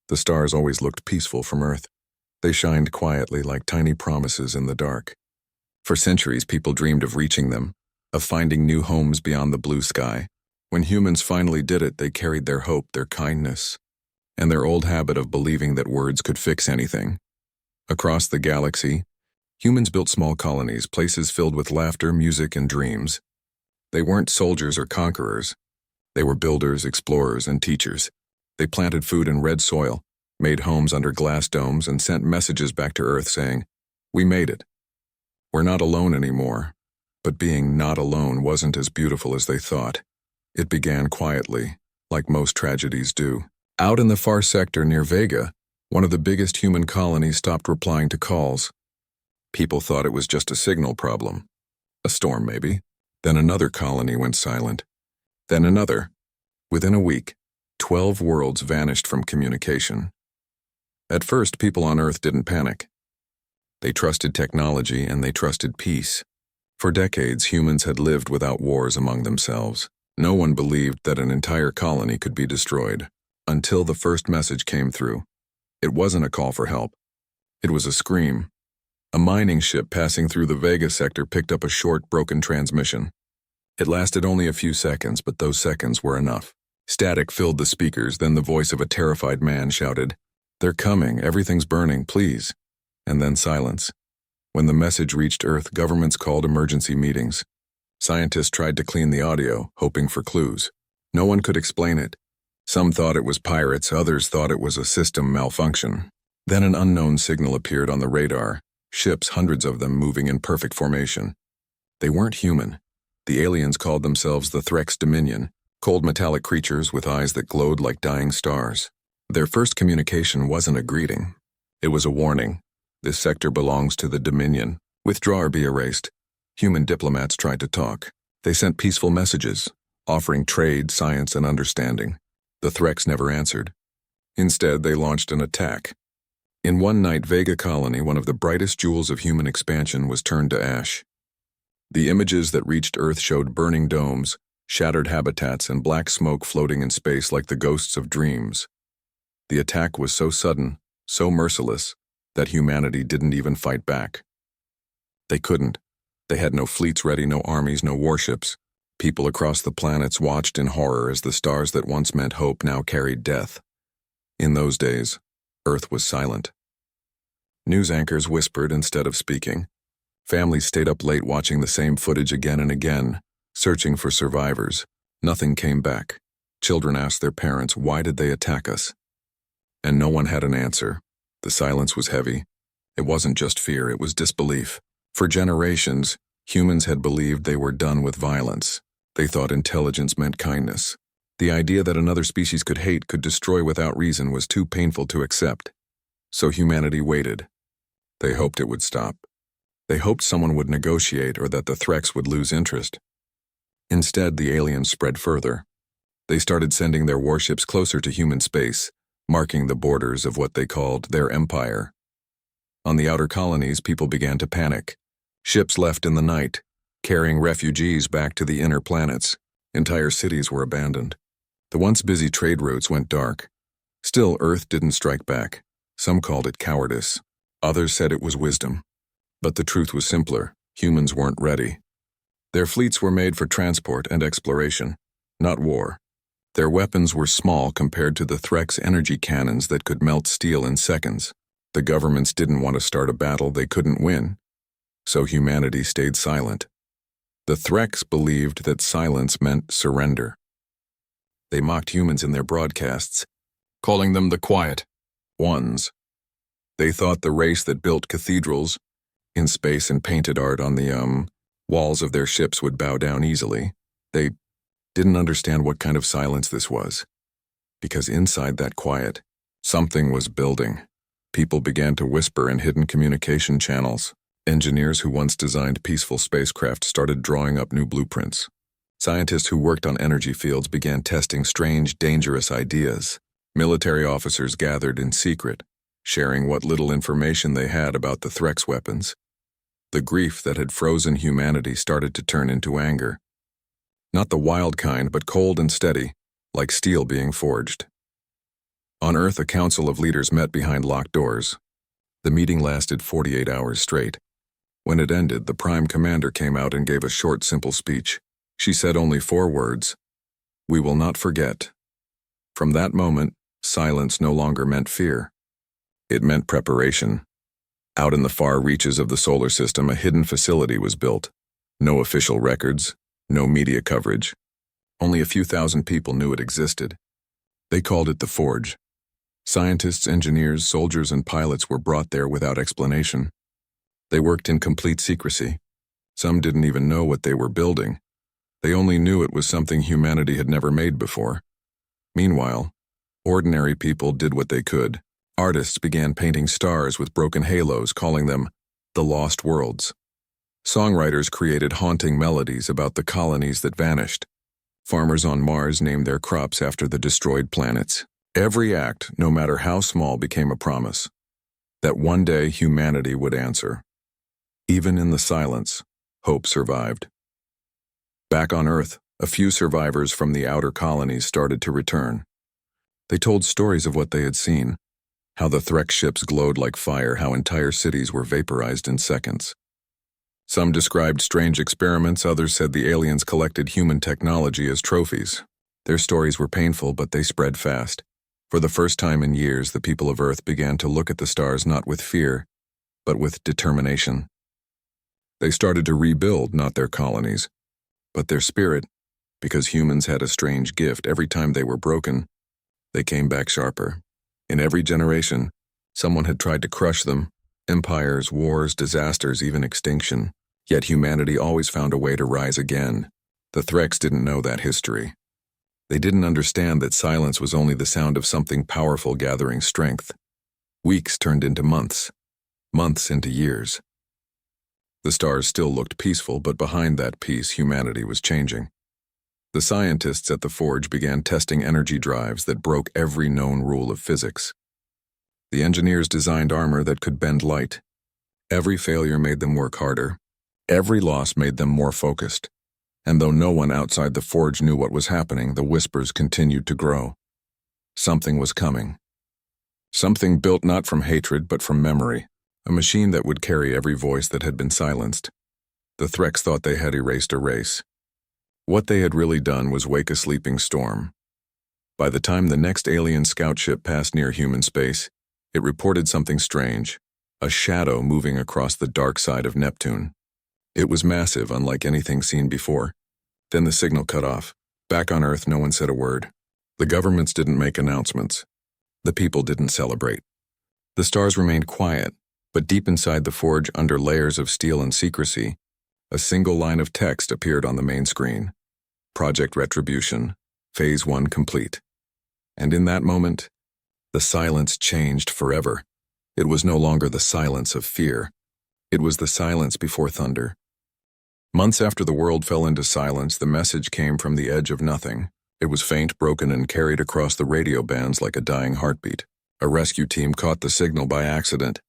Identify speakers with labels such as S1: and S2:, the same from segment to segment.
S1: The stars always looked peaceful from Earth. They shined quietly like tiny promises in the dark. For centuries, people dreamed of reaching them, of finding new homes beyond the blue sky. When humans finally did it, they carried their hope, their kindness, and their old habit of believing that words could fix anything. Across the galaxy, humans built small colonies, places filled with laughter, music, and dreams. They weren't soldiers or conquerors. They were builders, explorers, and teachers. They planted food in red soil, made homes under glass domes, and sent messages back to Earth saying, "We made it. We're not alone anymore." But being not alone wasn't as beautiful as they thought. It began quietly, like most tragedies do. Out in the far sector near Vega, one of the biggest human colonies stopped replying to calls. People thought it was just a signal problem. A storm, maybe. Then another colony went silent. Then another. Within a week, 12 worlds vanished from communication. At first, people on Earth didn't panic. They trusted technology and they trusted peace. For decades, humans had lived without wars among themselves. No one believed that an entire colony could be destroyed, until the first message came through. It wasn't a call for help. It was a scream. A mining ship passing through the Vega sector picked up a short, broken transmission. It lasted only a few seconds, but those seconds were enough. Static filled the speakers, then the voice of a terrified man shouted, "They're coming, everything's burning, please." And then silence. When the message reached Earth, governments called emergency meetings. Scientists tried to clean the audio, hoping for clues. No one could explain it. Some thought it was pirates, others thought it was a system malfunction. Then an unknown signal appeared on the radar, ships, hundreds of them moving in perfect formation. They weren't human. The aliens called themselves the Threx Dominion, cold metallic creatures with eyes that glowed like dying stars. Their first communication wasn't a greeting. It was a warning. This sector belongs to the Dominion. Withdraw or be erased. Human diplomats tried to talk. They sent peaceful messages, offering trade, science, and understanding. The Threx never answered. Instead, they launched an attack. In one night, Vega Colony, one of the brightest jewels of human expansion, was turned to ash. The images that reached Earth showed burning domes, shattered habitats, and black smoke floating in space like the ghosts of dreams. The attack was so sudden, so merciless, that humanity didn't even fight back. They couldn't. They had no fleets ready, no armies, no warships. People across the planets watched in horror as the stars that once meant hope now carried death. In those days, Earth was silent. News anchors whispered instead of speaking. Families stayed up late watching the same footage again and again, searching for survivors. Nothing came back. Children asked their parents, "Why did they attack us?" And no one had an answer. The silence was heavy. It wasn't just fear, it was disbelief. For generations, humans had believed they were done with violence. They thought intelligence meant kindness. The idea that another species could hate, could destroy without reason, was too painful to accept. So humanity waited. They hoped it would stop. They hoped someone would negotiate or that the Threx would lose interest. Instead, the aliens spread further. They started sending their warships closer to human space, marking the borders of what they called their empire. On the outer colonies, people began to panic. Ships left in the night, carrying refugees back to the inner planets. Entire cities were abandoned. The once busy trade routes went dark. Still, Earth didn't strike back. Some called it cowardice. Others said it was wisdom. But the truth was simpler. Humans weren't ready. Their fleets were made for transport and exploration, not war. Their weapons were small compared to the Threx energy cannons that could melt steel in seconds. The governments didn't want to start a battle they couldn't win, so humanity stayed silent. The Threx believed that silence meant surrender. They mocked humans in their broadcasts, calling them the quiet ones. They thought the race that built cathedrals in space and painted art on the walls of their ships would bow down easily. They didn't understand what kind of silence this was, because inside that quiet, something was building. People began to whisper in hidden communication channels. Engineers who once designed peaceful spacecraft started drawing up new blueprints. Scientists who worked on energy fields began testing strange, dangerous ideas. Military officers gathered in secret, sharing what little information they had about the Threx weapons. The grief that had frozen humanity started to turn into anger. Not the wild kind, but cold and steady, like steel being forged. On Earth, a council of leaders met behind locked doors. The meeting lasted 48 hours straight. When it ended, the Prime Commander came out and gave a short, simple speech. She said only 4 words: "We will not forget." From that moment, silence no longer meant fear. It meant preparation. Out in the far reaches of the solar system, a hidden facility was built. No official records, no media coverage. Only a few thousand people knew it existed. They called it the Forge. Scientists, engineers, soldiers, and pilots were brought there without explanation. They worked in complete secrecy. Some didn't even know what they were building. They only knew it was something humanity had never made before. Meanwhile, ordinary people did what they could. Artists began painting stars with broken halos, calling them the Lost Worlds. Songwriters created haunting melodies about the colonies that vanished. Farmers on Mars named their crops after the destroyed planets. Every act, no matter how small, became a promise that one day humanity would answer. Even in the silence, hope survived. Back on Earth, a few survivors from the outer colonies started to return. They told stories of what they had seen, how the Threx ships glowed like fire, how entire cities were vaporized in seconds. Some described strange experiments, others said the aliens collected human technology as trophies. Their stories were painful, but they spread fast. For the first time in years, the people of Earth began to look at the stars not with fear, but with determination. They started to rebuild not their colonies, but their spirit, because humans had a strange gift. Every time they were broken, they came back sharper. In every generation, someone had tried to crush them: empires, wars, disasters, even extinction. Yet humanity always found a way to rise again. The Threx didn't know that history. They didn't understand that silence was only the sound of something powerful gathering strength. Weeks turned into months, months into years. The stars still looked peaceful, but behind that peace, humanity was changing. The scientists at the Forge began testing energy drives that broke every known rule of physics. The engineers designed armor that could bend light. Every failure made them work harder. Every loss made them more focused. And though no one outside the Forge knew what was happening, the whispers continued to grow. Something was coming. Something built not from hatred, but from memory. A machine that would carry every voice that had been silenced. The Threx thought they had erased a race. What they had really done was wake a sleeping storm. By the time the next alien scout ship passed near human space, it reported something strange, a shadow moving across the dark side of Neptune. It was massive, unlike anything seen before. Then the signal cut off. Back on Earth, no one said a word. The governments didn't make announcements. The people didn't celebrate. The stars remained quiet, but deep inside the Forge, under layers of steel and secrecy, a single line of text appeared on the main screen. Project Retribution, Phase 1 complete. And in that moment, the silence changed forever. It was no longer the silence of fear. It was the silence before thunder. Months after the world fell into silence, the message came from the edge of nothing. It was faint, broken, and carried across the radio bands like a dying heartbeat. A rescue team caught the signal by accident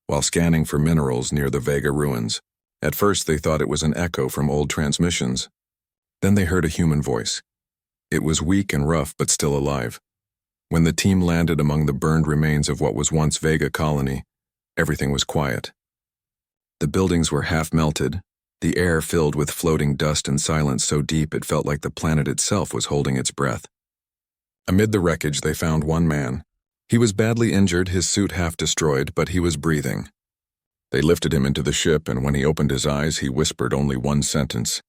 S1: while scanning for minerals near the Vega ruins. At first, they thought it was an echo from old transmissions. Then they heard a human voice. It was weak and rough, but still alive. When the team landed among the burned remains of what was once Vega colony, everything was quiet. The buildings were half melted, the air filled with floating dust and silence so deep it felt like the planet itself was holding its breath. Amid the wreckage, they found one man. He was badly injured, his suit half destroyed, but he was breathing. They lifted him into the ship, and when he opened his eyes, he whispered only one sentence.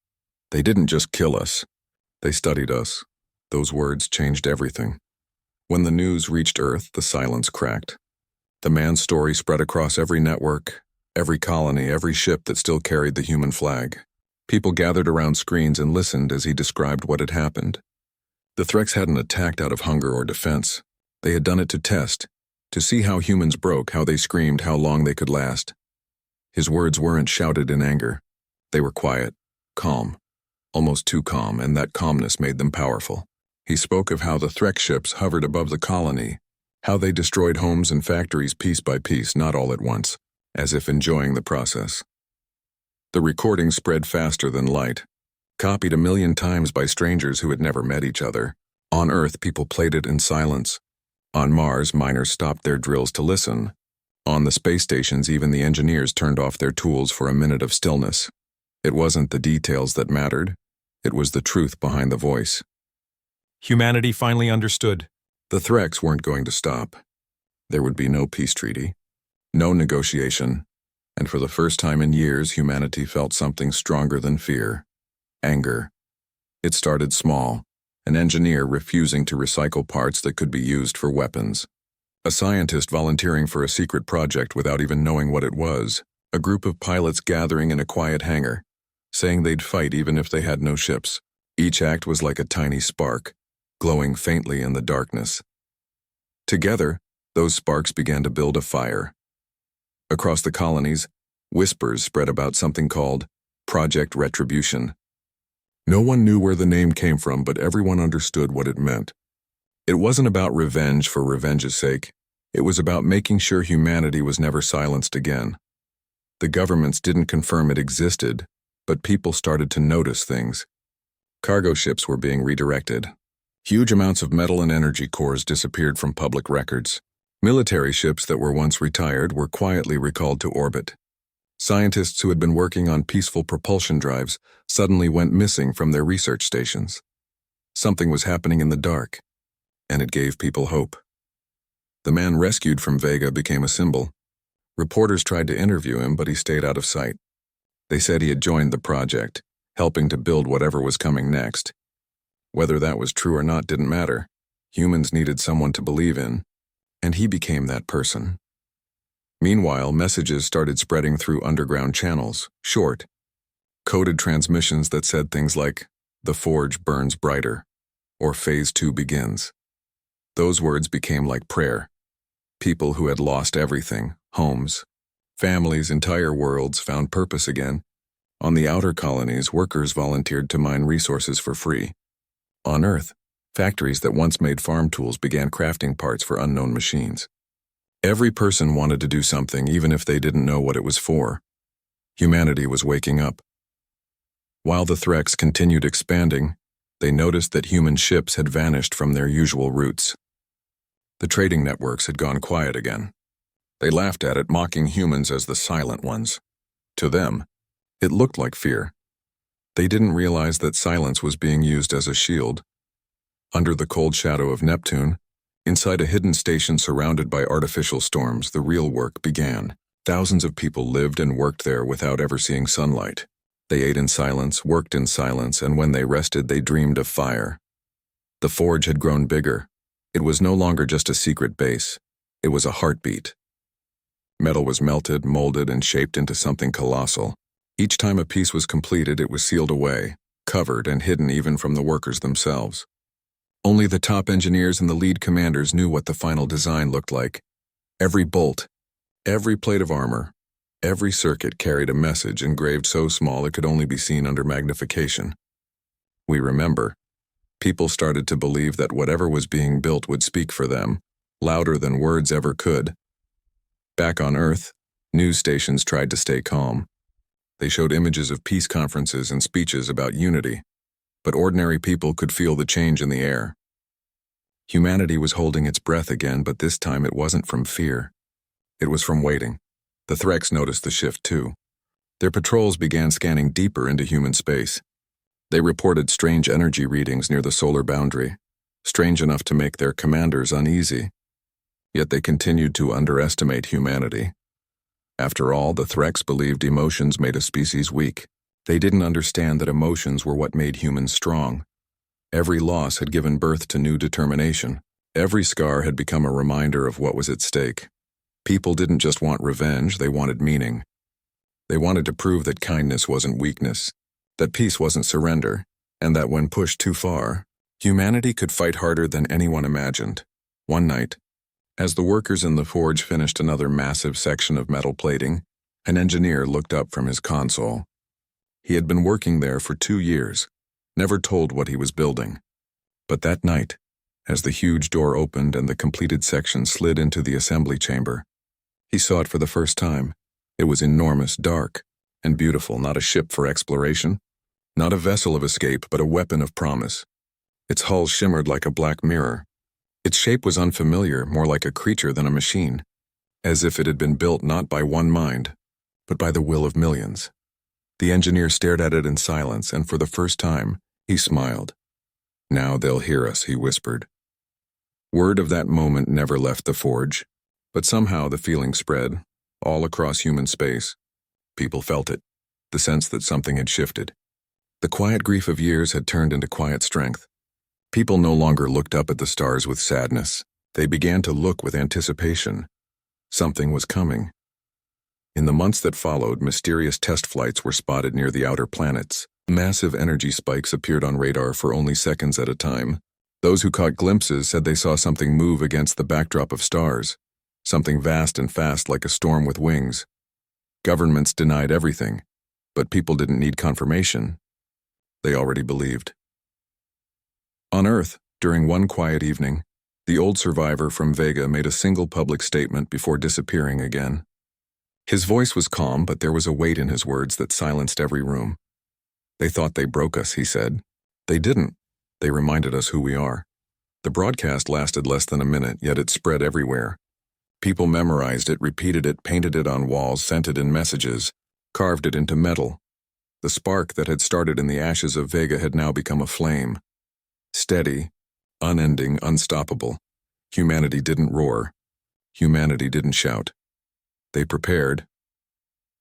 S1: "They didn't just kill us. They studied us." Those words changed everything. When the news reached Earth, the silence cracked. The man's story spread across every network, every colony, every ship that still carried the human flag. People gathered around screens and listened as he described what had happened. The Threx hadn't attacked out of hunger or defense. They had done it to test, to see how humans broke, how they screamed, how long they could last. His words weren't shouted in anger. They were quiet, calm, almost too calm, and that calmness made them powerful. He spoke of how the Threx ships hovered above the colony, how they destroyed homes and factories piece by piece, not all at once, as if enjoying the process. The recording spread faster than light, copied 1,000,000 times by strangers who had never met each other. On Earth, people played it in silence. On Mars, miners stopped their drills to listen. On the space stations, even the engineers turned off their tools for a minute of stillness. It wasn't the details that mattered. It was the truth behind the voice.
S2: Humanity finally understood.
S1: The Threks weren't going to stop. There would be no peace treaty, no negotiation, and for the first time in years, humanity felt something stronger than fear: anger. It started small, an engineer refusing to recycle parts that could be used for weapons, a scientist volunteering for a secret project without even knowing what it was, a group of pilots gathering in a quiet hangar, saying they'd fight even if they had no ships. Each act was like a tiny spark, glowing faintly in the darkness. Together, those sparks began to build a fire. Across the colonies, whispers spread about something called Project Retribution. No one knew where the name came from, but everyone understood what it meant. It wasn't about revenge for revenge's sake. It was about making sure humanity was never silenced again. The governments didn't confirm it existed, but people started to notice things. Cargo ships were being redirected. Huge amounts of metal and energy cores disappeared from public records. Military ships that were once retired were quietly recalled to orbit. Scientists who had been working on peaceful propulsion drives suddenly went missing from their research stations. Something was happening in the dark, and it gave people hope. The man rescued from Vega became a symbol. Reporters tried to interview him, but he stayed out of sight. They said he had joined the project, helping to build whatever was coming next. Whether that was true or not didn't matter. Humans needed someone to believe in, and he became that person. Meanwhile, messages started spreading through underground channels, short, coded transmissions that said things like, "The forge burns brighter," or "Phase 2 begins." Those words became like prayer. People who had lost everything, homes, families, entire worlds, found purpose again. On the outer colonies, workers volunteered to mine resources for free. On Earth, factories that once made farm tools began crafting parts for unknown machines. Every person wanted to do something, even if they didn't know what it was for. Humanity was waking up. While the Threks continued expanding, they noticed that human ships had vanished from their usual routes. The trading networks had gone quiet again. They laughed at it, mocking humans as the silent ones. To them, it looked like fear. They didn't realize that silence was being used as a shield. Under the cold shadow of Neptune, inside a hidden station surrounded by artificial storms, the real work began. Thousands of people lived and worked there without ever seeing sunlight. They ate in silence, worked in silence, and when they rested, they dreamed of fire. The forge had grown bigger. It was no longer just a secret base. It was a heartbeat. Metal was melted, molded, and shaped into something colossal. Each time a piece was completed, it was sealed away, covered and hidden even from the workers themselves. Only the top engineers and the lead commanders knew what the final design looked like. Every bolt, every plate of armor, every circuit carried a message engraved so small it could only be seen under magnification. We remember. People started to believe that whatever was being built would speak for them, louder than words ever could. Back on Earth, news stations tried to stay calm. They showed images of peace conferences and speeches about unity, but ordinary people could feel the change in the air. Humanity was holding its breath again, but this time it wasn't from fear. It was from waiting. The Threks noticed the shift too. Their patrols began scanning deeper into human space. They reported strange energy readings near the solar boundary, strange enough to make their commanders uneasy. Yet they continued to underestimate humanity. After all, the Threks believed emotions made a species weak. They didn't understand that emotions were what made humans strong. Every loss had given birth to new determination. Every scar had become a reminder of what was at stake. People didn't just want revenge, they wanted meaning. They wanted to prove that kindness wasn't weakness, that peace wasn't surrender, and that when pushed too far, humanity could fight harder than anyone imagined. One night, as the workers in the forge finished another massive section of metal plating, an engineer looked up from his console. He had been working there for 2 years, never told what he was building. But that night, as the huge door opened and the completed section slid into the assembly chamber, he saw it for the first time. It was enormous, dark, and beautiful, not a ship for exploration, not a vessel of escape, but a weapon of promise. Its hull shimmered like a black mirror. Its shape was unfamiliar, more like a creature than a machine, as if it had been built not by one mind, but by the will of millions. The engineer stared at it in silence, and for the first time, he smiled. "Now they'll hear us," he whispered. Word of that moment never left the forge, but somehow the feeling spread, all across human space. People felt it, the sense that something had shifted. The quiet grief of years had turned into quiet strength. People no longer looked up at the stars with sadness. They began to look with anticipation. Something was coming. In the months that followed, mysterious test flights were spotted near the outer planets. Massive energy spikes appeared on radar for only seconds at a time. Those who caught glimpses said they saw something move against the backdrop of stars, something vast and fast like a storm with wings. Governments denied everything, but people didn't need confirmation. They already believed. On Earth, during one quiet evening, the old survivor from Vega made a single public statement before disappearing again. His voice was calm, but there was a weight in his words that silenced every room. "They thought they broke us," he said. "They didn't. They reminded us who we are." The broadcast lasted less than a minute, yet it spread everywhere. People memorized it, repeated it, painted it on walls, sent it in messages, carved it into metal. The spark that had started in the ashes of Vega had now become a flame. Steady, unending, unstoppable. Humanity didn't roar. Humanity didn't shout. They prepared.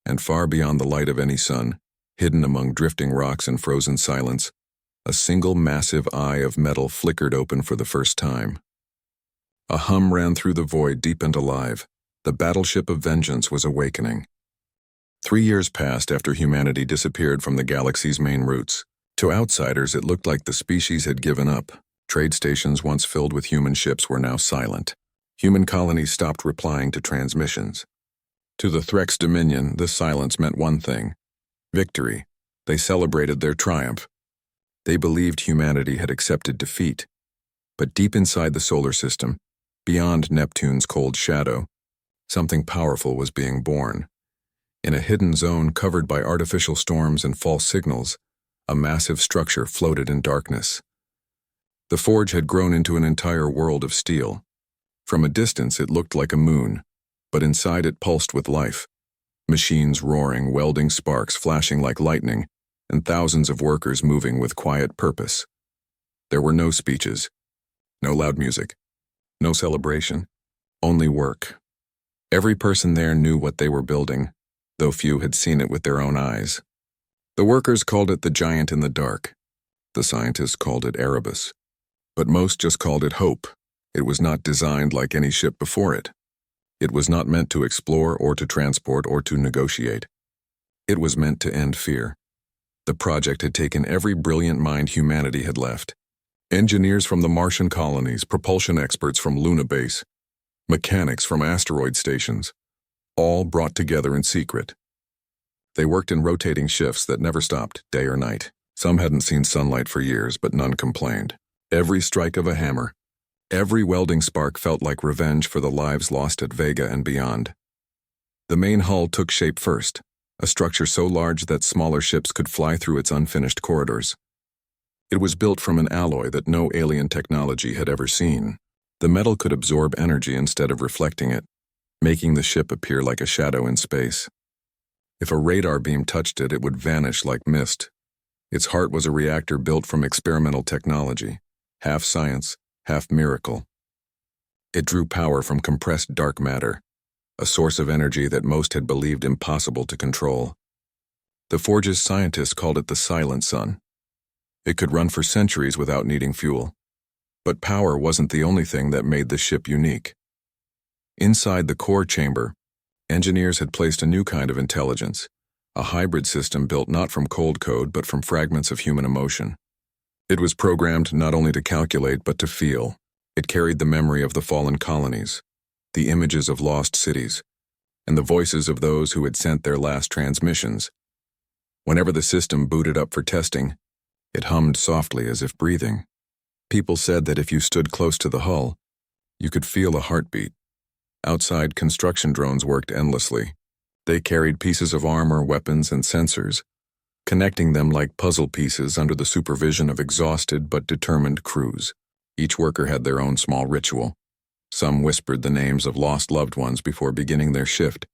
S1: And far beyond the light of any sun, hidden among drifting rocks and frozen silence, a single massive eye of metal flickered open for the first time. A hum ran through the void, deep and alive. The Battleship of Vengeance was awakening. 3 years passed after humanity disappeared from the galaxy's main routes. To outsiders, it looked like the species had given up. Trade stations once filled with human ships were now silent. Human colonies stopped replying to transmissions. To the Threx Dominion, this silence meant one thing: victory. They celebrated their triumph. They believed humanity had accepted defeat. But deep inside the solar system, beyond Neptune's cold shadow, something powerful was being born. In a hidden zone covered by artificial storms and false signals, a massive structure floated in darkness. The forge had grown into an entire world of steel. From a distance, it looked like a moon, but inside it pulsed with life. Machines roaring, welding sparks flashing like lightning, and thousands of workers moving with quiet purpose. There were no speeches, no loud music, no celebration, only work. Every person there knew what they were building, though few had seen it with their own eyes. The workers called it the giant in the dark. The scientists called it Erebus. But most just called it hope. It was not designed like any ship before it. It was not meant to explore or to transport or to negotiate. It was meant to end fear. The project had taken every brilliant mind humanity had left. Engineers from the Martian colonies, propulsion experts from Luna Base, mechanics from asteroid stations, all brought together in secret. They worked in rotating shifts that never stopped, day or night. Some hadn't seen sunlight for years, but none complained. Every strike of a hammer, every welding spark felt like revenge for the lives lost at Vega and beyond. The main hull took shape first, a structure so large that smaller ships could fly through its unfinished corridors. It was built from an alloy that no alien technology had ever seen. The metal could absorb energy instead of reflecting it, making the ship appear like a shadow in space. If a radar beam touched it, it would vanish like mist. Its heart was a reactor built from experimental technology, half science, half miracle. It drew power from compressed dark matter, a source of energy that most had believed impossible to control. The forge's scientists called it the Silent Sun. It could run for centuries without needing fuel. But power wasn't the only thing that made the ship unique. Inside the core chamber, engineers had placed a new kind of intelligence, a hybrid system built not from cold code but from fragments of human emotion. It was programmed not only to calculate but to feel. It carried the memory of the fallen colonies, the images of lost cities, and the voices of those who had sent their last transmissions. Whenever the system booted up for testing, it hummed softly as if breathing. People said that if you stood close to the hull, you could feel a heartbeat. Outside, construction drones worked endlessly. They carried pieces of armor, weapons, and sensors, connecting them like puzzle pieces under the supervision of exhausted but determined crews. Each worker had their own small ritual. Some whispered the names of lost loved ones before beginning their shift.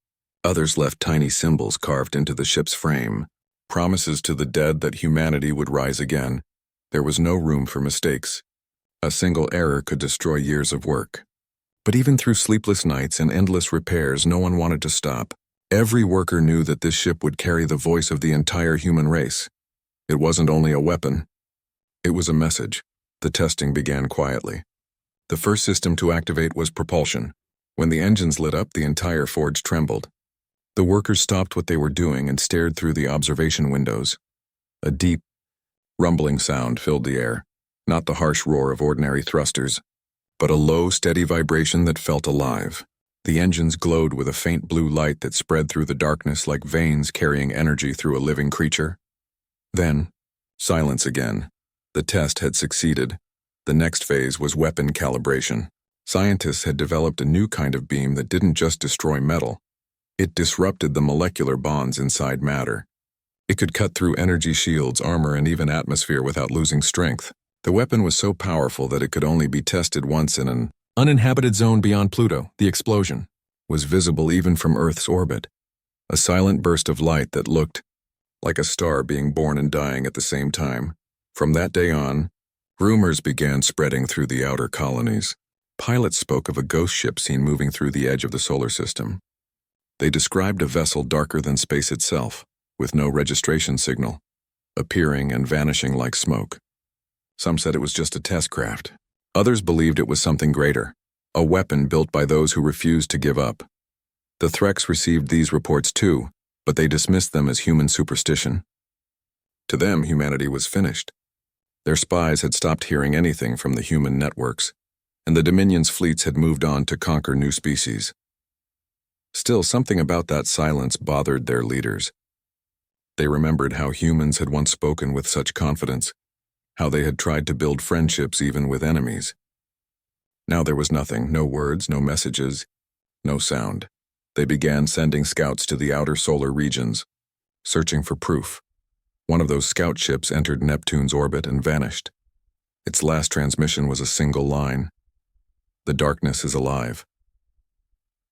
S1: Others left tiny symbols carved into the ship's frame, promises to the dead that humanity would rise again. There was no room for mistakes. A single error could destroy years of work. But even through sleepless nights and endless repairs, no one wanted to stop. Every worker knew that this ship would carry the voice of the entire human race. It wasn't only a weapon. It was a message. The testing began quietly. The first system to activate was propulsion. When the engines lit up, the entire forge trembled. The workers stopped what they were doing and stared through the observation windows. A deep, rumbling sound filled the air, not the harsh roar of ordinary thrusters, but a low, steady vibration that felt alive. The engines glowed with a faint blue light that spread through the darkness like veins carrying energy through a living creature. Then, silence again. The test had succeeded. The next phase was weapon calibration. Scientists had developed a new kind of beam that didn't just destroy metal. It disrupted the molecular bonds inside matter. It could cut through energy shields, armor, and even atmosphere without losing strength. The weapon was so powerful that it could only be tested once in an uninhabited zone beyond Pluto. The explosion was visible even from Earth's orbit, a silent burst of light that looked like a star being born and dying at the same time. From that day on, rumors began spreading through the outer colonies. Pilots spoke of a ghost ship seen moving through the edge of the solar system. They described a vessel darker than space itself, with no registration signal, appearing and vanishing like smoke. Some said it was just a test craft. Others believed it was something greater, a weapon built by those who refused to give up. The Threx received these reports too, but they dismissed them as human superstition. To them, humanity was finished. Their spies had stopped hearing anything from the human networks, and the Dominion's fleets had moved on to conquer new species. Still, something about that silence bothered their leaders. They remembered how humans had once spoken with such confidence, how they had tried to build friendships even with enemies. Now there was nothing, no words, no messages, no sound. They began sending scouts to the outer solar regions, searching for proof. One of those scout ships entered Neptune's orbit and vanished. Its last transmission was a single line. The darkness is alive.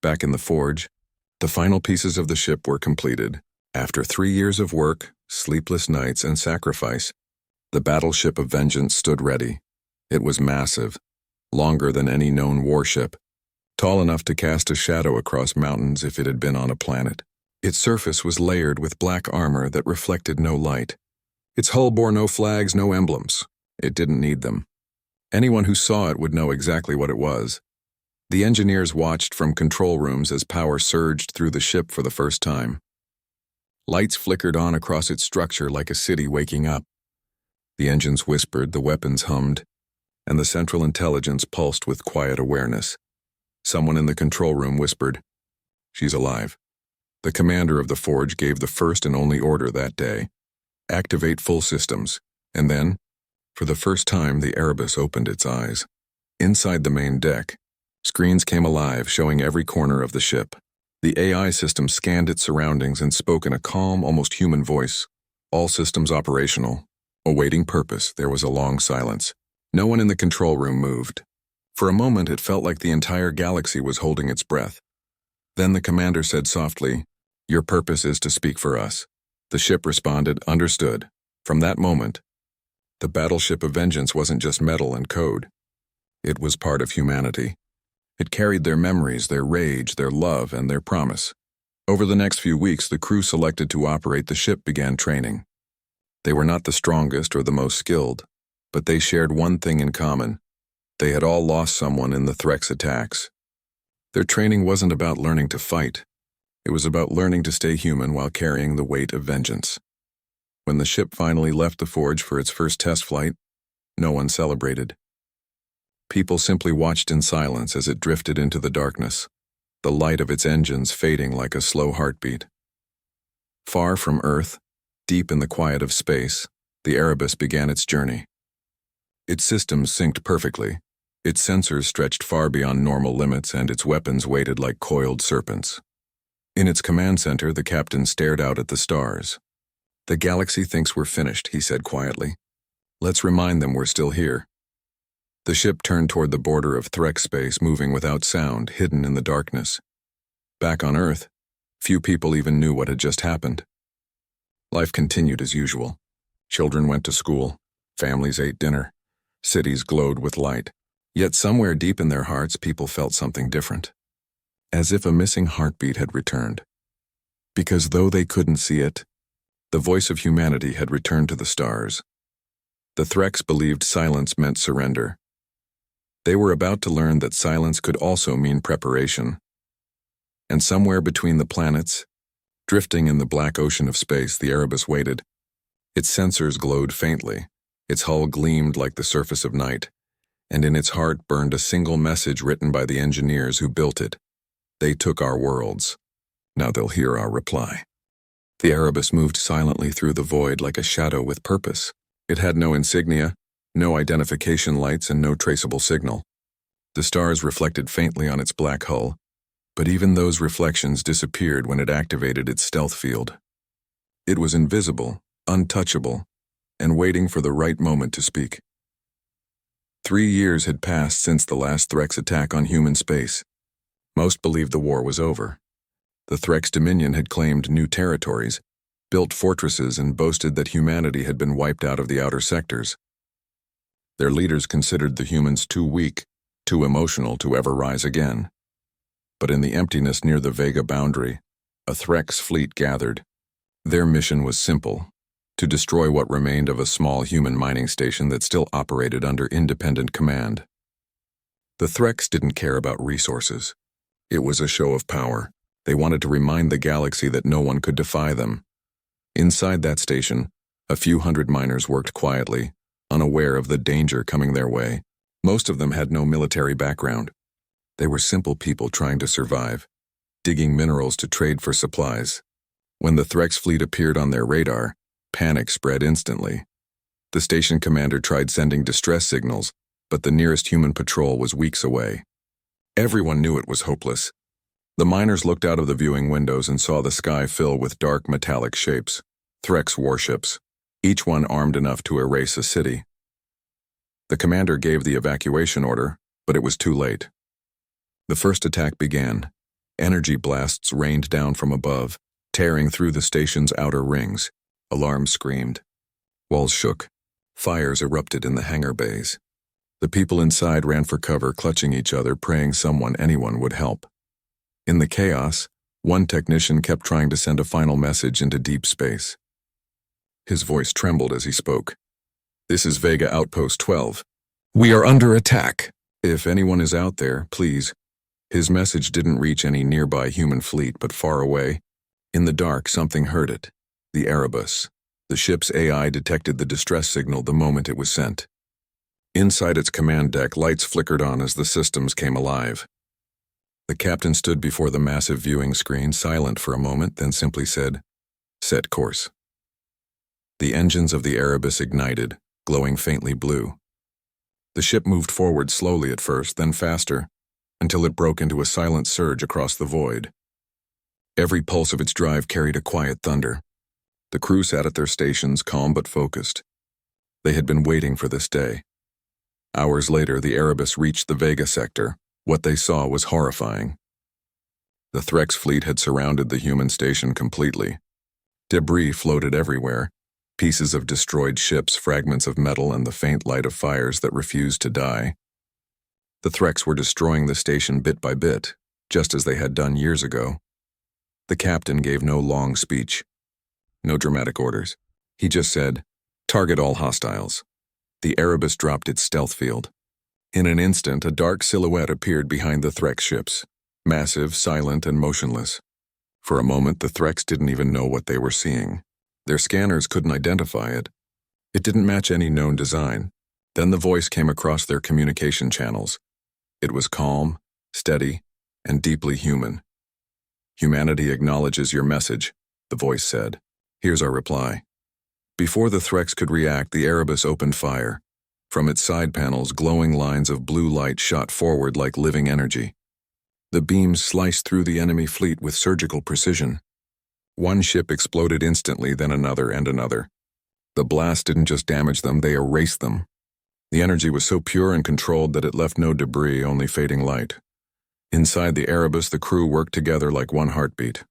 S1: Back in the forge, the final pieces of the ship were completed. After 3 years of work, sleepless nights, and sacrifice, the Battleship of Vengeance stood ready. It was massive, longer than any known warship, tall enough to cast a shadow across mountains if it had been on a planet. Its surface was layered with black armor that reflected no light. Its hull bore no flags, no emblems. It didn't need them. Anyone who saw it would know exactly what it was. The engineers watched from control rooms as power surged through the ship for the first time. Lights flickered on across its structure like a city waking up. The engines whispered, the weapons hummed, and the central intelligence pulsed with quiet awareness. Someone in the control room whispered, "She's alive." The commander of the forge gave the first and only order that day: activate full systems. And then, for the first time, the Erebus opened its eyes. Inside the main deck, screens came alive, showing every corner of the ship. The AI system scanned its surroundings and spoke in a calm, almost human voice. All systems operational. Awaiting purpose, there was a long silence. No one in the control room moved. For a moment, it felt like the entire galaxy was holding its breath. Then the commander said softly, "Your purpose is to speak for us." The ship responded, "Understood." From that moment, the Battleship of Vengeance wasn't just metal and code. It was part of humanity. It carried their memories, their rage, their love, and their promise. Over the next few weeks, the crew selected to operate the ship began training. They were not the strongest or the most skilled, but they shared one thing in common. They had all lost someone in the Threx attacks. Their training wasn't about learning to fight. It was about learning to stay human while carrying the weight of vengeance. When the ship finally left the forge for its first test flight, no one celebrated. People simply watched in silence as it drifted into the darkness, the light of its engines fading like a slow heartbeat. Far from Earth, deep in the quiet of space, the Erebus began its journey. Its systems synced perfectly. Its sensors stretched far beyond normal limits, and its weapons waited like coiled serpents. In its command center, the captain stared out at the stars. "The galaxy thinks we're finished," he said quietly. "Let's remind them we're still here." The ship turned toward the border of Threx space, moving without sound, hidden in the darkness. Back on Earth, few people even knew what had just happened. Life continued as usual. Children went to school, families ate dinner, cities glowed with light. Yet somewhere deep in their hearts, people felt something different. As if a missing heartbeat had returned. Because though they couldn't see it, the voice of humanity had returned to the stars. The Threx believed silence meant surrender. They were about to learn that silence could also mean preparation. And somewhere between the planets, drifting in the black ocean of space, the Erebus waited. Its sensors glowed faintly, its hull gleamed like the surface of night, and in its heart burned a single message written by the engineers who built it. They took our worlds. Now they'll hear our reply. The Erebus moved silently through the void like a shadow with purpose. It had no insignia, no identification lights, and no traceable signal. The stars reflected faintly on its black hull, but even those reflections disappeared when it activated its stealth field. It was invisible, untouchable, and waiting for the right moment to speak. 3 years had passed since the last Threx attack on human space. Most believed the war was over. The Threx Dominion had claimed new territories, built fortresses, and boasted that humanity had been wiped out of the outer sectors. Their leaders considered the humans too weak, too emotional to ever rise again. But in the emptiness near the Vega boundary, a Threx fleet gathered. Their mission was simple: to destroy what remained of a small human mining station that still operated under independent command. The Threx didn't care about resources. It was a show of power. They wanted to remind the galaxy that no one could defy them. Inside that station, a few hundred miners worked quietly, unaware of the danger coming their way. Most of them had no military background. They were simple people trying to survive, digging minerals to trade for supplies. When the Threx fleet appeared on their radar, panic spread instantly. The station commander tried sending distress signals, but the nearest human patrol was weeks away. Everyone knew it was hopeless. The miners looked out of the viewing windows and saw the sky fill with dark metallic shapes, Threx warships, each one armed enough to erase a city. The commander gave the evacuation order, but it was too late. The first attack began. Energy blasts rained down from above, tearing through the station's outer rings. Alarms screamed. Walls shook. Fires erupted in the hangar bays. The people inside ran for cover, clutching each other, praying anyone would help. In the chaos, one technician kept trying to send a final message into deep space. His voice trembled as he spoke. "This is Vega Outpost 12. We are under attack. If anyone is out there, please." His message didn't reach any nearby human fleet, but far away. In the dark, something heard it. The Erebus. The ship's AI detected the distress signal the moment it was sent. Inside its command deck, lights flickered on as the systems came alive. The captain stood before the massive viewing screen, silent for a moment, then simply said, "Set course." The engines of the Erebus ignited, glowing faintly blue. The ship moved forward slowly at first, then faster, until it broke into a silent surge across the void. Every pulse of its drive carried a quiet thunder. The crew sat at their stations, calm but focused. They had been waiting for this day. Hours later, the Erebus reached the Vega sector. What they saw was horrifying. The Threx fleet had surrounded the human station completely. Debris floated everywhere, pieces of destroyed ships, fragments of metal, and the faint light of fires that refused to die. The Threx were destroying the station bit by bit, just as they had done years ago. The captain gave no long speech, no dramatic orders. He just said, "Target all hostiles." The Erebus dropped its stealth field. In an instant, a dark silhouette appeared behind the Threx ships, massive, silent, and motionless. For a moment, the Threx didn't even know what they were seeing. Their scanners couldn't identify it. It didn't match any known design. Then the voice came across their communication channels. It was calm, steady, and deeply human. "Humanity acknowledges your message," the voice said. "Here's our reply." Before the Threx could react, the Erebus opened fire. From its side panels, glowing lines of blue light shot forward like living energy. The beams sliced through the enemy fleet with surgical precision. One ship exploded instantly, then another and another. The blast didn't just damage them, they erased them. The energy was so pure and controlled that it left no debris, only fading light. Inside the Erebus, the crew worked together like one heartbeat.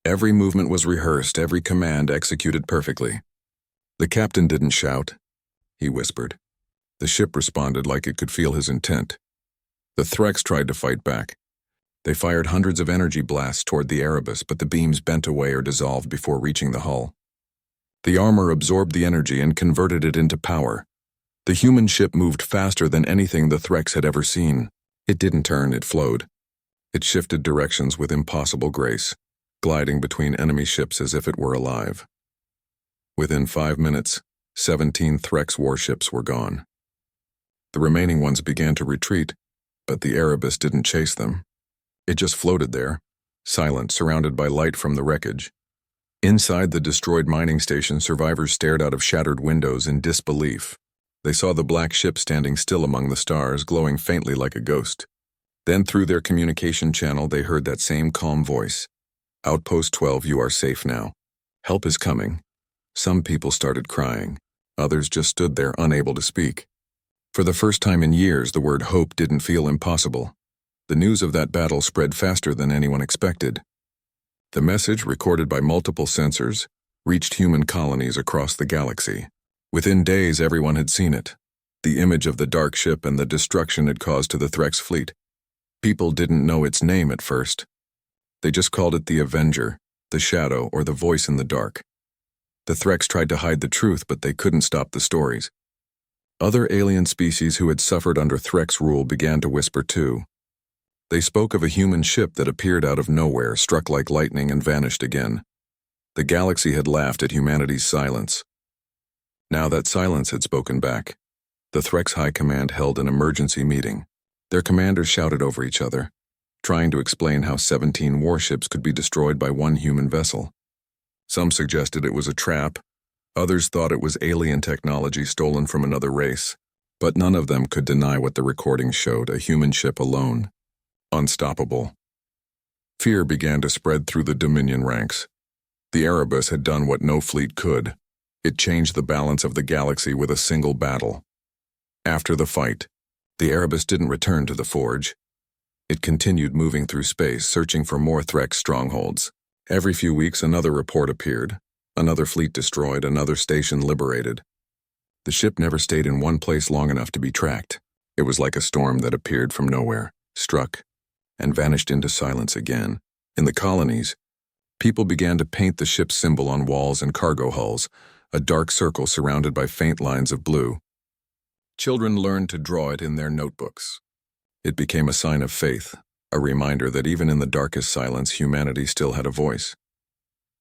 S1: Every movement was rehearsed, every command executed perfectly. The captain didn't shout. He whispered. The ship responded like it could feel his intent. The Threx tried to fight back. They fired hundreds of energy blasts toward the Erebus, but the beams bent away or dissolved before reaching the hull. The armor absorbed the energy and converted it into power. The human ship moved faster than anything the Threx had ever seen. It didn't turn, it flowed. It shifted directions with impossible grace, gliding between enemy ships as if it were alive. Within 5 minutes, 17 Threx warships were gone. The remaining ones began to retreat, but the Erebus didn't chase them. It just floated there, silent, surrounded by light from the wreckage. Inside the destroyed mining station, survivors stared out of shattered windows in disbelief. They saw the black ship standing still among the stars, glowing faintly like a ghost. Then through their communication channel, they heard that same calm voice. Outpost 12, you are safe now. Help is coming. Some people started crying. Others just stood there, unable to speak. For the first time in years, the word hope didn't feel impossible. The news of that battle spread faster than anyone expected. The message, recorded by multiple sensors, reached human colonies across the galaxy. Within days, everyone had seen it. The image of the dark ship and the destruction it caused to the Threx fleet. People didn't know its name at first. They just called it the Avenger, the Shadow, or the Voice in the Dark. The Threx tried to hide the truth, but they couldn't stop the stories. Other alien species who had suffered under Threx rule began to whisper too. They spoke of a human ship that appeared out of nowhere, struck like lightning, and vanished again. The galaxy had laughed at humanity's silence. Now that silence had spoken back. The Threx High Command held an emergency meeting. Their commanders shouted over each other, trying to explain how 17 warships could be destroyed by one human vessel. Some suggested it was a trap. Others thought it was alien technology stolen from another race. But none of them could deny what the recording showed, a human ship alone. Unstoppable. Fear began to spread through the Dominion ranks. The Erebus had done what no fleet could. It changed the balance of the galaxy with a single battle. After the fight, the Erebus didn't return to the forge. It continued moving through space, searching for more Threx strongholds. Every few weeks, another report appeared. Another fleet destroyed, another station liberated. The ship never stayed in one place long enough to be tracked. It was like a storm that appeared from nowhere, struck, and vanished into silence again. In the colonies, people began to paint the ship's symbol on walls and cargo hulls, a dark circle surrounded by faint lines of blue. Children learned to draw it in their notebooks. It became a sign of faith, a reminder that even in the darkest silence, humanity still had a voice.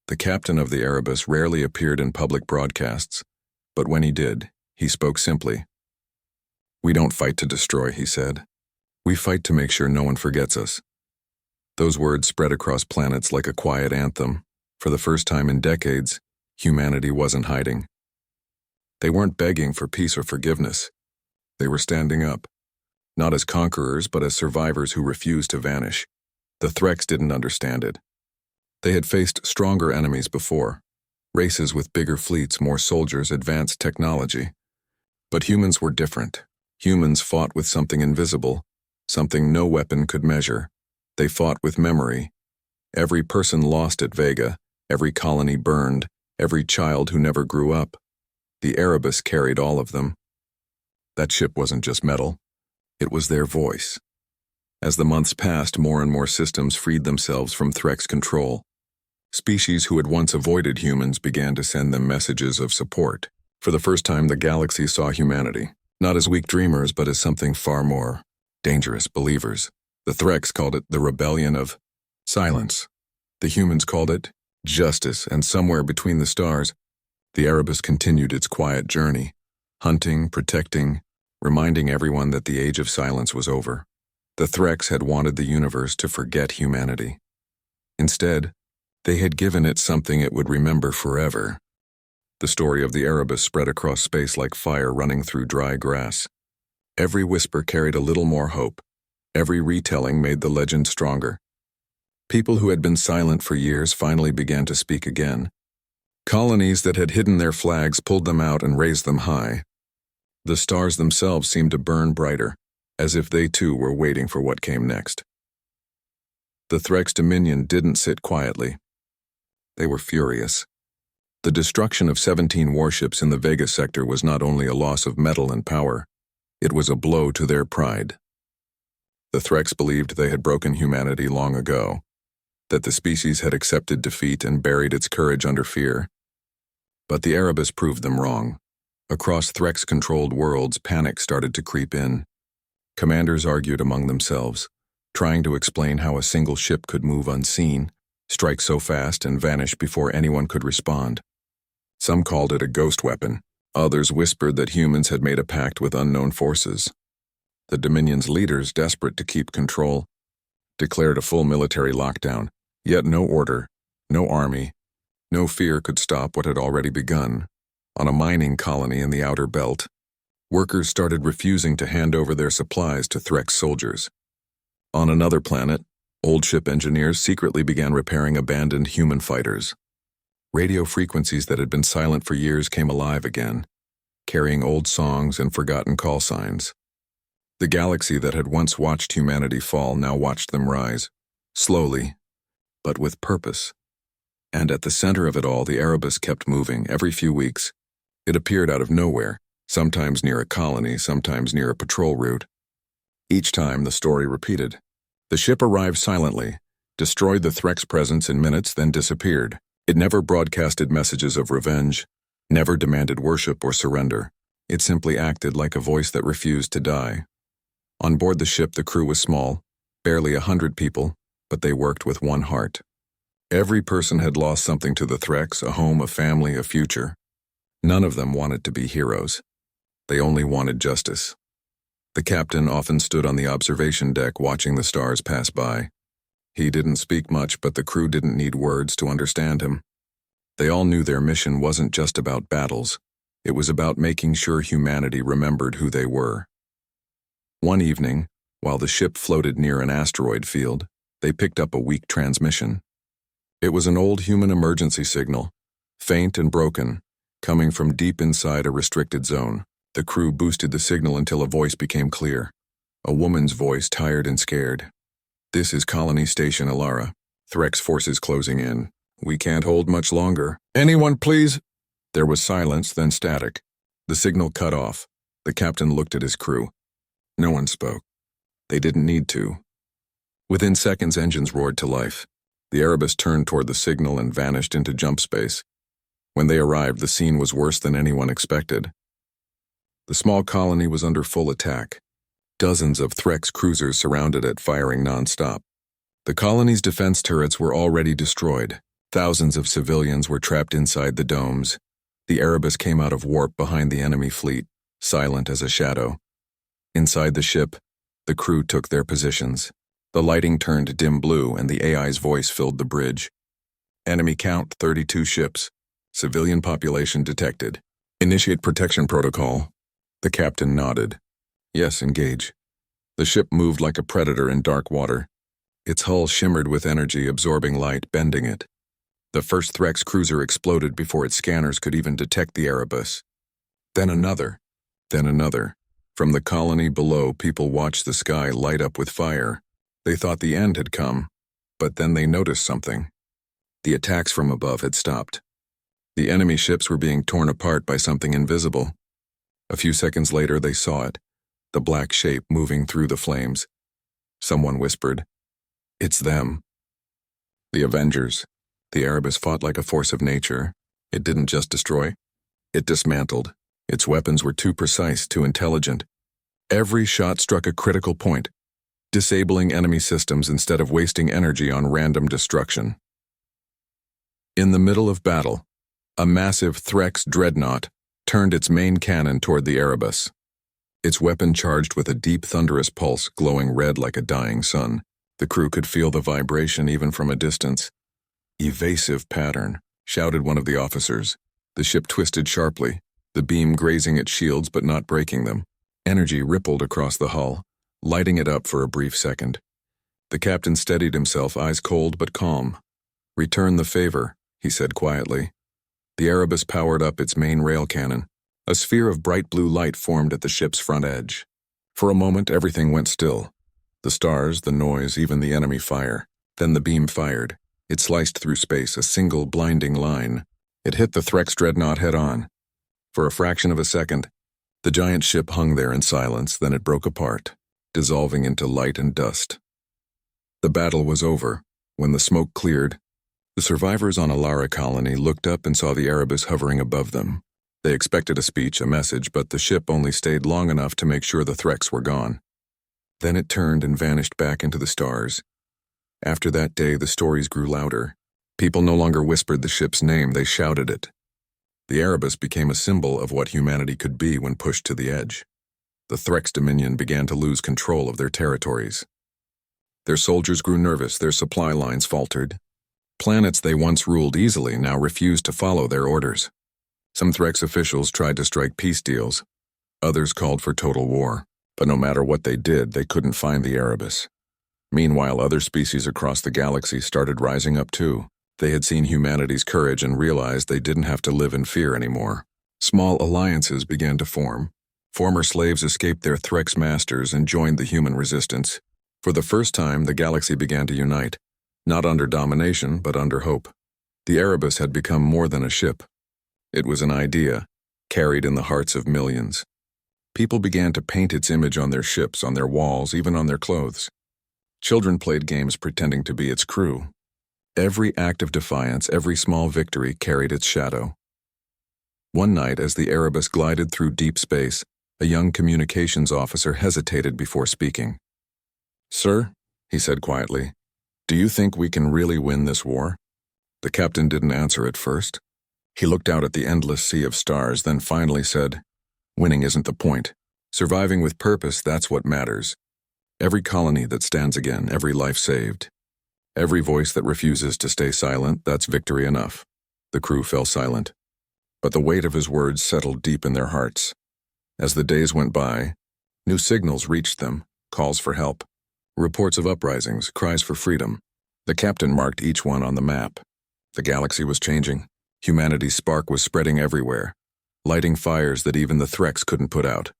S1: The captain of the Erebus rarely appeared in public broadcasts, but when he did, he spoke simply. "We don't fight to destroy," he said. "We fight to make sure no one forgets us." Those words spread across planets like a quiet anthem. For the first time in decades, humanity wasn't hiding. They weren't begging for peace or forgiveness. They were standing up, not as conquerors, but as survivors who refused to vanish. The Threx didn't understand it. They had faced stronger enemies before, races with bigger fleets, more soldiers, advanced technology. But humans were different. Humans fought with something invisible, something no weapon could measure. They fought with memory. Every person lost at Vega, every colony burned, every child who never grew up. The Erebus carried all of them. That ship wasn't just metal. It was their voice. As the months passed, more and more systems freed themselves from Threx control. Species who had once avoided humans began to send them messages of support. For the first time, the galaxy saw humanity, not as weak dreamers, but as something far more dangerous, believers. The Threx called it the rebellion of silence. The humans called it justice, and somewhere between the stars, the Erebus continued its quiet journey, hunting, protecting, reminding everyone that the age of silence was over. The Threx had wanted the universe to forget humanity. Instead, they had given it something it would remember forever. The story of the Erebus spread across space like fire running through dry grass. Every whisper carried a little more hope. Every retelling made the legend stronger. People who had been silent for years finally began to speak again. Colonies that had hidden their flags pulled them out and raised them high. The stars themselves seemed to burn brighter, as if they too were waiting for what came next. The Threx Dominion didn't sit quietly. They were furious. The destruction of 17 warships in the Vega sector was not only a loss of metal and power, it was a blow to their pride. The Threx believed they had broken humanity long ago, that the species had accepted defeat and buried its courage under fear. But the Erebus proved them wrong. Across Threx-controlled worlds, panic started to creep in. Commanders argued among themselves, trying to explain how a single ship could move unseen, strike so fast and vanish before anyone could respond. Some called it a ghost weapon. Others whispered that humans had made a pact with unknown forces. The Dominion's leaders, desperate to keep control, declared a full military lockdown, yet no order, no army, no fear could stop what had already begun. On a mining colony in the outer belt, workers started refusing to hand over their supplies to Threx soldiers. On another planet, old ship engineers secretly began repairing abandoned human fighters. Radio frequencies that had been silent for years came alive again, carrying old songs and forgotten call signs. The galaxy that had once watched humanity fall now watched them rise, slowly, but with purpose. And at the center of it all, the Erebus kept moving. Every few weeks, it appeared out of nowhere, sometimes near a colony, sometimes near a patrol route. Each time, the story repeated. The ship arrived silently, destroyed the Threx presence in minutes, then disappeared. It never broadcasted messages of revenge, never demanded worship or surrender. It simply acted like a voice that refused to die. On board the ship, the crew was small, barely 100 people, but they worked with one heart. Every person had lost something to the Threx, a home, a family, a future. None of them wanted to be heroes. They only wanted justice. The captain often stood on the observation deck watching the stars pass by. He didn't speak much, but the crew didn't need words to understand him. They all knew their mission wasn't just about battles. It was about making sure humanity remembered who they were. One evening, while the ship floated near an asteroid field, they picked up a weak transmission. It was an old human emergency signal, faint and broken, coming from deep inside a restricted zone. The crew boosted the signal until a voice became clear. A woman's voice, tired and scared. "This is Colony Station Alara. Threx forces closing in. We can't hold much longer. Anyone, please?" There was silence, then static. The signal cut off. The captain looked at his crew. No one spoke. They didn't need to. Within seconds, engines roared to life. The Erebus turned toward the signal and vanished into jump space. When they arrived, the scene was worse than anyone expected. The small colony was under full attack. Dozens of Threx cruisers surrounded it, firing non-stop. The colony's defense turrets were already destroyed. Thousands of civilians were trapped inside the domes. The Erebus came out of warp behind the enemy fleet, silent as a shadow. Inside the ship, the crew took their positions. The lighting turned dim blue and the AI's voice filled the bridge. Enemy count 32 ships. Civilian population detected. Initiate protection protocol. The captain nodded. Yes, engage. The ship moved like a predator in dark water. Its hull shimmered with energy, absorbing light, bending it. The first Threx cruiser exploded before its scanners could even detect the Erebus. Then another. Then another. From the colony below, people watched the sky light up with fire. They thought the end had come, but then they noticed something. The attacks from above had stopped. The enemy ships were being torn apart by something invisible. A few seconds later, they saw it, the black shape moving through the flames. Someone whispered, "It's them." The Avengers. The Erebus fought like a force of nature. It didn't just destroy, it dismantled. Its weapons were too precise, too intelligent. Every shot struck a critical point, disabling enemy systems instead of wasting energy on random destruction. In the middle of battle, a massive Threx dreadnought turned its main cannon toward the Erebus. Its weapon charged with a deep, thunderous pulse, glowing red like a dying sun. The crew could feel the vibration even from a distance. "Evasive pattern," shouted one of the officers. The ship twisted sharply, the beam grazing its shields but not breaking them. Energy rippled across the hull, lighting it up for a brief second. The captain steadied himself, eyes cold but calm. "Return the favor," he said quietly. The Erebus powered up its main rail cannon. A sphere of bright blue light formed at the ship's front edge. For a moment, everything went still. The stars, the noise, even the enemy fire. Then the beam fired. It sliced through space, a single blinding line. It hit the Threx dreadnought head-on. For a fraction of a second, the giant ship hung there in silence, then it broke apart, dissolving into light and dust. The battle was over. When the smoke cleared, the survivors on Alara colony looked up and saw the Erebus hovering above them. They expected a speech, a message, but the ship only stayed long enough to make sure the Threx were gone. Then it turned and vanished back into the stars. After that day, the stories grew louder. People no longer whispered the ship's name, they shouted it. The Erebus became a symbol of what humanity could be when pushed to the edge. The Threx Dominion began to lose control of their territories. Their soldiers grew nervous, their supply lines faltered. Planets they once ruled easily now refused to follow their orders. Some Threx officials tried to strike peace deals. Others called for total war. But no matter what they did, they couldn't find the Erebus. Meanwhile, other species across the galaxy started rising up too. They had seen humanity's courage and realized they didn't have to live in fear anymore. Small alliances began to form. Former slaves escaped their Threx masters and joined the human resistance. For the first time, the galaxy began to unite, not under domination, but under hope. The Erebus had become more than a ship. It was an idea, carried in the hearts of millions. People began to paint its image on their ships, on their walls, even on their clothes. Children played games pretending to be its crew. Every act of defiance, every small victory carried its shadow. One night, as the Erebus glided through deep space, a young communications officer hesitated before speaking. "Sir," he said quietly, "do you think we can really win this war?" The captain didn't answer at first. He looked out at the endless sea of stars, then finally said, "Winning isn't the point. Surviving with purpose, that's what matters. Every colony that stands again, every life saved. Every voice that refuses to stay silent, that's victory enough." The crew fell silent. But the weight of his words settled deep in their hearts. As the days went by, new signals reached them, calls for help, reports of uprisings, cries for freedom. The captain marked each one on the map. The galaxy was changing. Humanity's spark was spreading everywhere, lighting fires that even the Threx couldn't put out.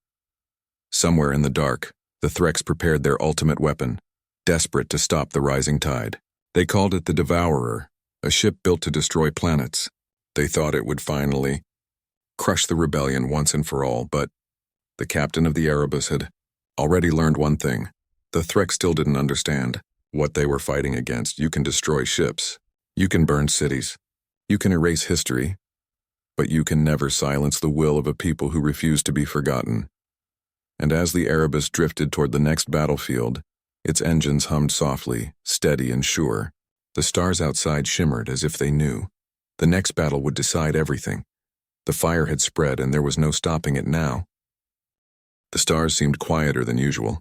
S1: Somewhere in the dark, the Threx prepared their ultimate weapon, desperate to stop the rising tide. They called it the Devourer, a ship built to destroy planets. They thought it would finally crush the rebellion once and for all, but the captain of the Erebus had already learned one thing. The Threx still didn't understand what they were fighting against. You can destroy ships. You can burn cities. You can erase history. But you can never silence the will of a people who refuse to be forgotten. And as the Erebus drifted toward the next battlefield, its engines hummed softly, steady and sure. The stars outside shimmered as if they knew. The next battle would decide everything. The fire had spread and there was no stopping it now. The stars seemed quieter than usual,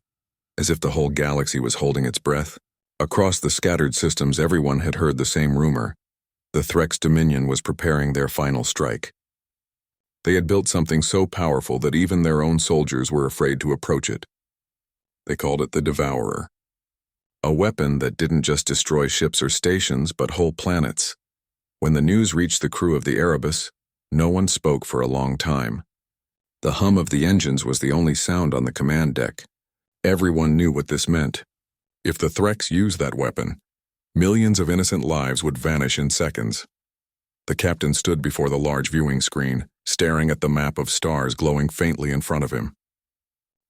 S1: as if the whole galaxy was holding its breath. Across the scattered systems, everyone had heard the same rumor. The Threx Dominion was preparing their final strike. They had built something so powerful that even their own soldiers were afraid to approach it. They called it the Devourer. A weapon that didn't just destroy ships or stations, but whole planets. When the news reached the crew of the Erebus, no one spoke for a long time. The hum of the engines was the only sound on the command deck. Everyone knew what this meant. If the Threx used that weapon, millions of innocent lives would vanish in seconds. The captain stood before the large viewing screen, staring at the map of stars glowing faintly in front of him.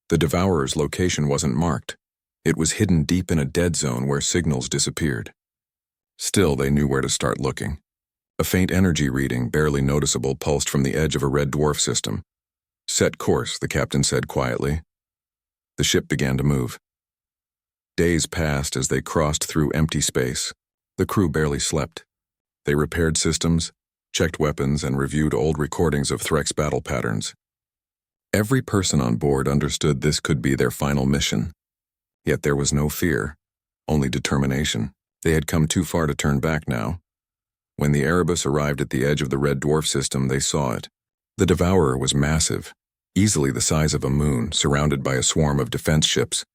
S1: The Devourer's location wasn't marked. It was hidden deep in a dead zone where signals disappeared. Still, they knew where to start looking. A faint energy reading, barely noticeable, pulsed from the edge of a red dwarf system. "Set course," the captain said quietly. The ship began to move. Days passed as they crossed through empty space. The crew barely slept. They repaired systems, checked weapons, and reviewed old recordings of Threx battle patterns. Every person on board understood this could be their final mission. Yet there was no fear, only determination. They had come too far to turn back now. When the Erebus arrived at the edge of the red dwarf system, they saw it. The Devourer was massive, easily the size of a moon, surrounded by a swarm of defense ships.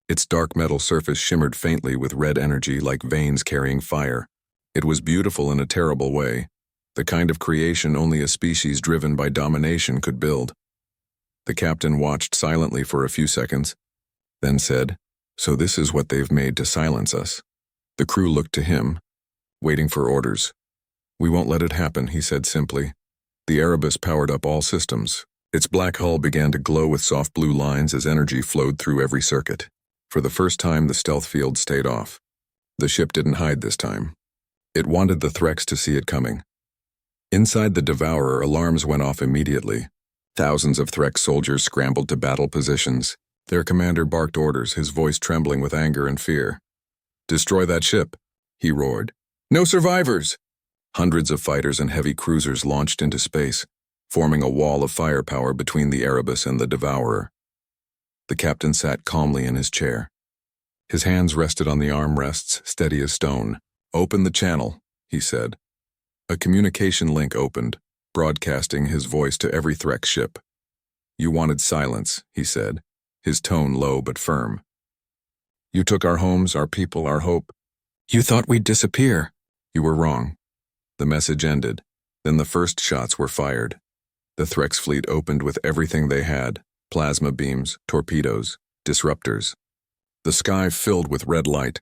S1: Its dark metal surface shimmered faintly with red energy like veins carrying fire. It was beautiful in a terrible way. the kind of creation only a species driven by domination could build. The captain watched silently for a few seconds, then said, "So this is what they've made to silence us." The crew looked to him, waiting for orders. "We won't let it happen," he said simply. The Erebus powered up all systems. Its black hull began to glow with soft blue lines as energy flowed through every circuit. For the first time, the stealth field stayed off. The ship didn't hide this time. It wanted the Threx to see it coming. Inside the Devourer, alarms went off immediately. Thousands of Threx soldiers scrambled to battle positions. Their commander barked orders, his voice trembling with anger and fear. "Destroy that ship," he roared. "No survivors!" Hundreds of fighters and heavy cruisers launched into space, forming a wall of firepower between the Erebus and the Devourer. The captain sat calmly in his chair. His hands rested on the armrests, steady as stone. "Open the channel," he said. A communication link opened, broadcasting his voice to every Threx ship. "You wanted silence," he said, his tone low but firm. "You took our homes, our people, our hope. You thought we'd disappear. You were wrong." The message ended. Then the first shots were fired. The Threx fleet opened with everything they had: plasma beams, torpedoes, disruptors. The sky filled with red light.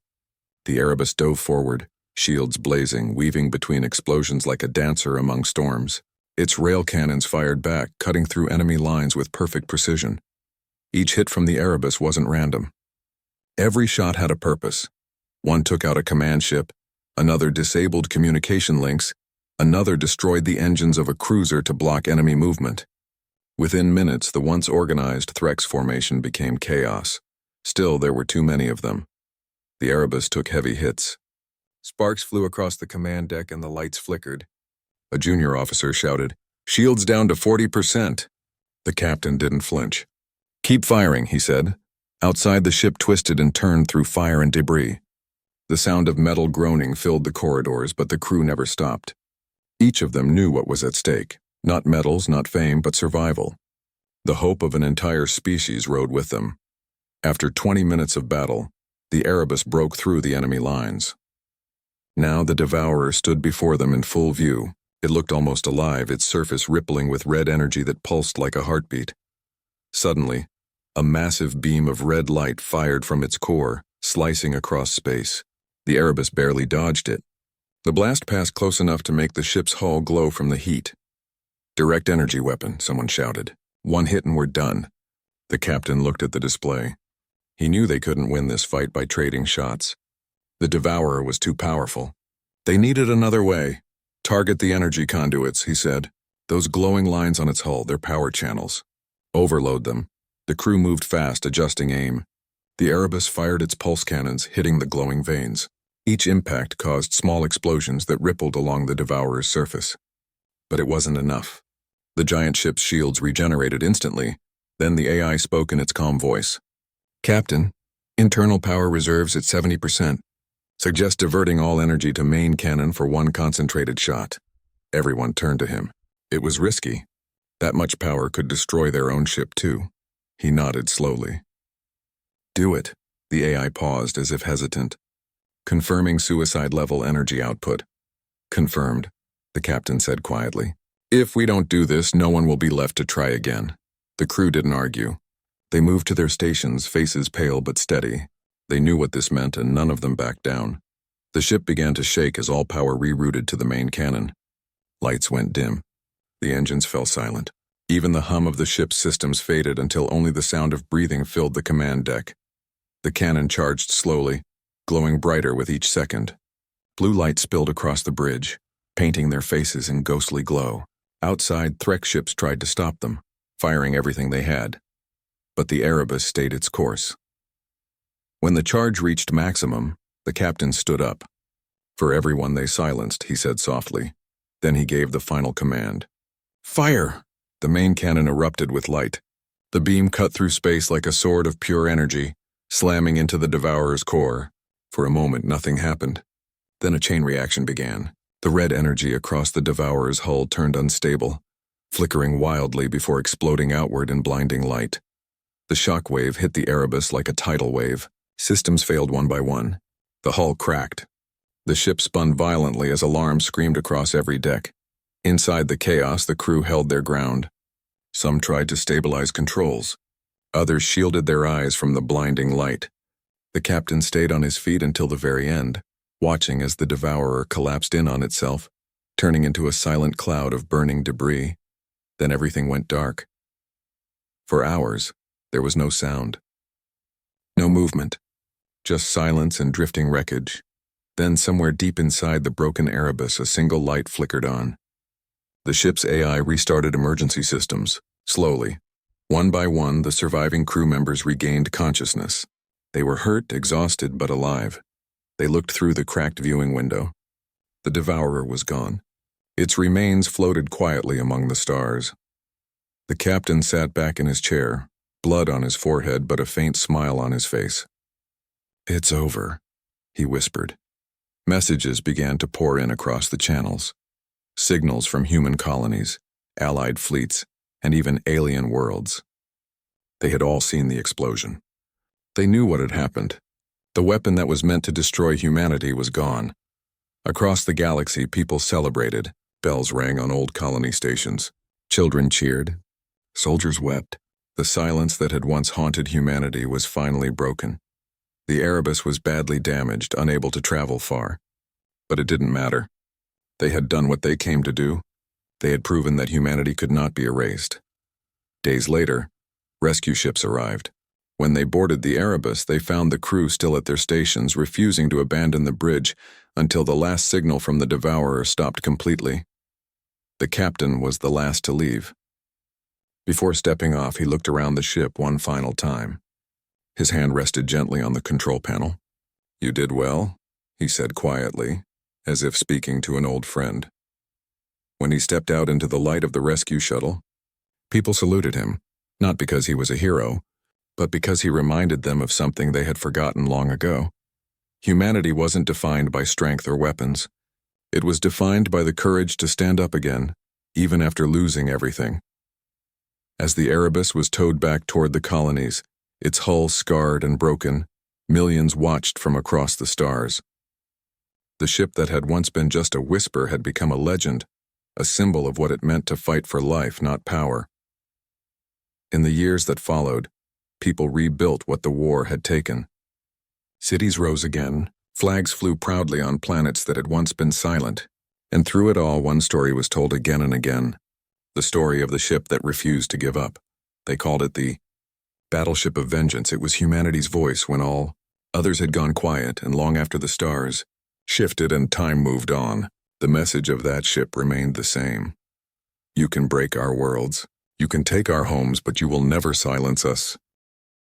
S1: The Erebus dove forward, shields blazing, weaving between explosions like a dancer among storms. Its rail cannons fired back, cutting through enemy lines with perfect precision. Each hit from the Erebus wasn't random. Every shot had a purpose. One took out a command ship, another disabled communication links, another destroyed the engines of a cruiser to block enemy movement. Within minutes, the once organized Threx formation became chaos. Still, there were too many of them. The Erebus took heavy hits. Sparks flew across the command deck and the lights flickered. A junior officer shouted, "Shields down to 40%. The captain didn't flinch. "Keep firing," he said. Outside, the ship twisted and turned through fire and debris. The sound of metal groaning filled the corridors, but the crew never stopped. Each of them knew what was at stake. Not medals, not fame, but survival. The hope of an entire species rode with them. After 20 minutes of battle, the Erebus broke through the enemy lines. Now the Devourer stood before them in full view. It looked almost alive, its surface rippling with red energy that pulsed like a heartbeat. Suddenly, a massive beam of red light fired from its core, slicing across space. The Erebus barely dodged it. The blast passed close enough to make the ship's hull glow from the heat. "Direct energy weapon," someone shouted. "One hit and we're done." The captain looked at the display. He knew they couldn't win this fight by trading shots. The Devourer was too powerful. They needed another way. "Target the energy conduits," he said. "Those glowing lines on its hull, they're power channels. Overload them." The crew moved fast, adjusting aim. The Erebus fired its pulse cannons, hitting the glowing veins. Each impact caused small explosions that rippled along the Devourer's surface. But it wasn't enough. The giant ship's shields regenerated instantly. Then the AI spoke in its calm voice. "Captain, internal power reserves at 70%. Suggest diverting all energy to main cannon for one concentrated shot." Everyone turned to him. It was risky. That much power could destroy their own ship too. He nodded slowly. "Do it." The AI paused as if hesitant. "Confirming suicide-level energy output." "Confirmed," the captain said quietly. "If we don't do this, no one will be left to try again." The crew didn't argue. They moved to their stations, faces pale but steady. They knew what this meant, and none of them backed down. The ship began to shake as all power rerouted to the main cannon. Lights went dim. The engines fell silent. Even the hum of the ship's systems faded until only the sound of breathing filled the command deck. The cannon charged slowly, glowing brighter with each second. Blue light spilled across the bridge, painting their faces in ghostly glow. Outside, Threx ships tried to stop them, firing everything they had. But the Erebus stayed its course. When the charge reached maximum, the captain stood up. "For everyone they silenced," he said softly. Then he gave the final command. "Fire!" The main cannon erupted with light. The beam cut through space like a sword of pure energy, slamming into the Devourer's core. For a moment, nothing happened. Then a chain reaction began. The red energy across the Devourer's hull turned unstable, flickering wildly before exploding outward in blinding light. The shock wave hit the Erebus like a tidal wave. Systems failed one by one. The hull cracked. The ship spun violently as alarms screamed across every deck. Inside the chaos, the crew held their ground. Some tried to stabilize controls. Others shielded their eyes from the blinding light. The captain stayed on his feet until the very end, watching as the devourer collapsed in on itself, turning into a silent cloud of burning debris. Then everything went dark. For hours, there was no sound. No movement, just silence and drifting wreckage. Then somewhere deep inside the broken Erebus, a single light flickered on. The ship's AI restarted emergency systems, slowly. One by one, the surviving crew members regained consciousness. They were hurt, exhausted, but alive. They looked through the cracked viewing window. The devourer was gone. Its remains floated quietly among the stars. The captain sat back in his chair, blood on his forehead but a faint smile on his face. "It's over," he whispered. Messages began to pour in across the channels. Signals from human colonies, allied fleets, and even alien worlds. They had all seen the explosion. They knew what had happened. The weapon that was meant to destroy humanity was gone. Across the galaxy, people celebrated. Bells rang on old colony stations. Children cheered. Soldiers wept. The silence that had once haunted humanity was finally broken. The Erebus was badly damaged, unable to travel far. But it didn't matter. They had done what they came to do. They had proven that humanity could not be erased. Days later, rescue ships arrived. When they boarded the Erebus, they found the crew still at their stations, refusing to abandon the bridge until the last signal from the devourer stopped completely. The captain was the last to leave. Before stepping off, he looked around the ship one final time. His hand rested gently on the control panel. "You did well," he said quietly, as if speaking to an old friend. When he stepped out into the light of the rescue shuttle, people saluted him, not because he was a hero, but because he reminded them of something they had forgotten long ago. Humanity wasn't defined by strength or weapons. It was defined by the courage to stand up again, even after losing everything. As the Erebus was towed back toward the colonies, its hull scarred and broken, millions watched from across the stars. The ship that had once been just a whisper had become a legend, a symbol of what it meant to fight for life, not power. In the years that followed, people rebuilt what the war had taken. Cities rose again, flags flew proudly on planets that had once been silent, and through it all one story was told again and again, the story of the ship that refused to give up. They called it the Battleship of Vengeance. It was humanity's voice when all others had gone quiet, and long after the stars shifted and time moved on, the message of that ship remained the same. "You can break our worlds, you can take our homes, but you will never silence us."